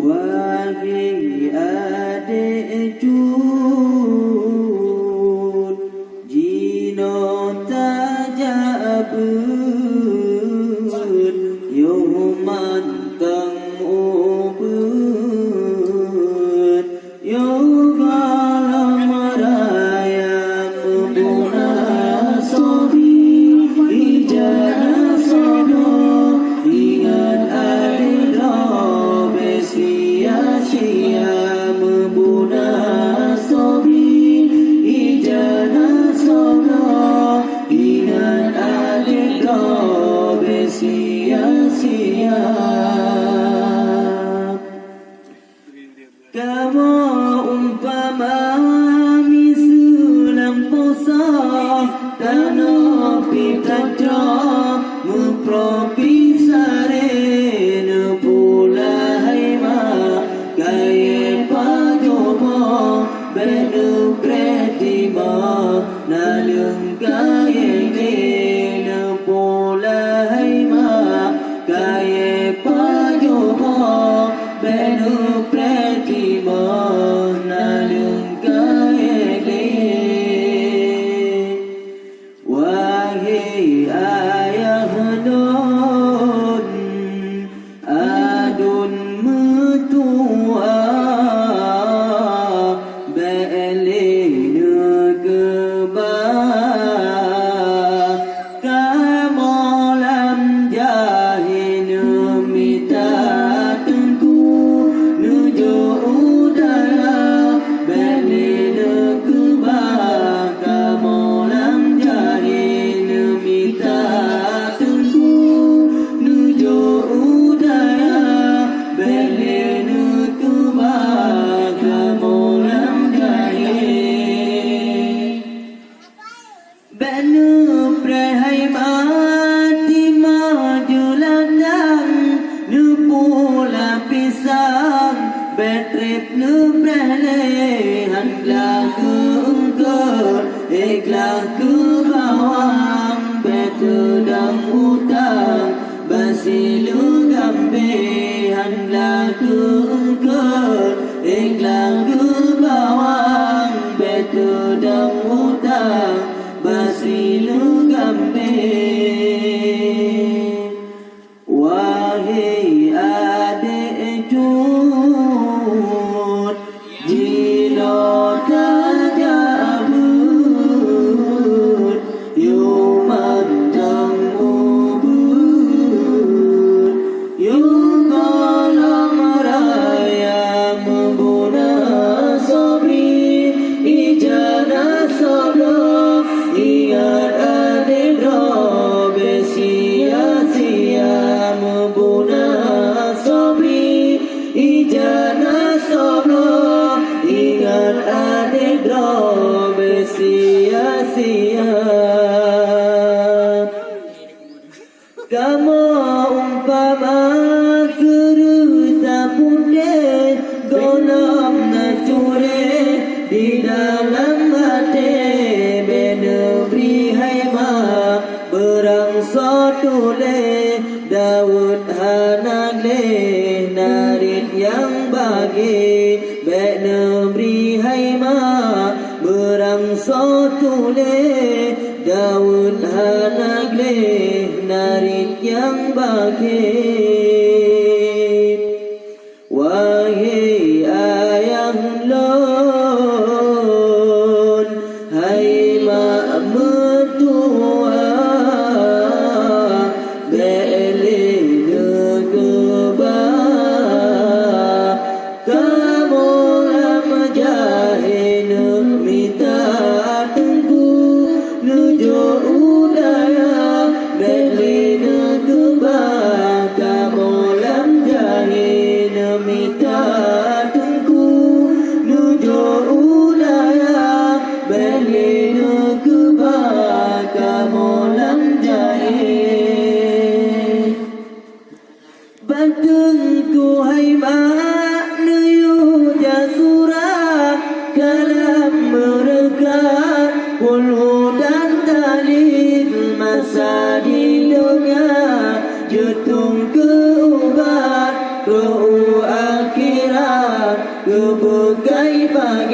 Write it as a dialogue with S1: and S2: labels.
S1: Wahai adik cut, jino tajabut, yo manteng ubut, yo galam raya membuna sobi, ijana sono, ingat adik robe sia-sia membuna sobi, ijana sono, ingat adik robe sia-sia. Kamu umpama misulam posa tanopi kaca mupropisare nepulai ma gaye pajomo benu pretima nalung gaye nepulai ma gaye pajomo benu pretima nalung gaye wahai ayah nun adun metua belinu keba kamolam jahinu mita tengku nuju udara belinu keba kamolam jahinu mita tengku nuju udara belinu keba kamolam jahinu benu prehai mati maju landang nu pula pisang betrip nu prehle handla ke ikhlas ke bawang betu dang utang basilu gambe handla ke ikhlas ke bawang betu dang utang basilu gambe wahai adik cut jino tajabut yo manteng ubut yo galam raya membuna sobri ijana sono ingat adik robe sia-sia membuna sobri ijana sono ingat adik robe sia-sia. Kamu umpama keruta putih golam nacure di dalam hati benebri haima berang sotule Daud hanagle narit yang bagi benebri haima berang sotule Daud hanagle narit yang bagi wahai ayah lon hai mak mertua belinu keba kamu lamjahinu mita tengku nuju udara belinu keba kamu lamjahinu mita tengku nuju udara belinu keba kamu lamjahinu bantungku hai mak nuyu jasura kalam merekat puluh dan talib masa di dunia jutung ke ubat roh akhir pagi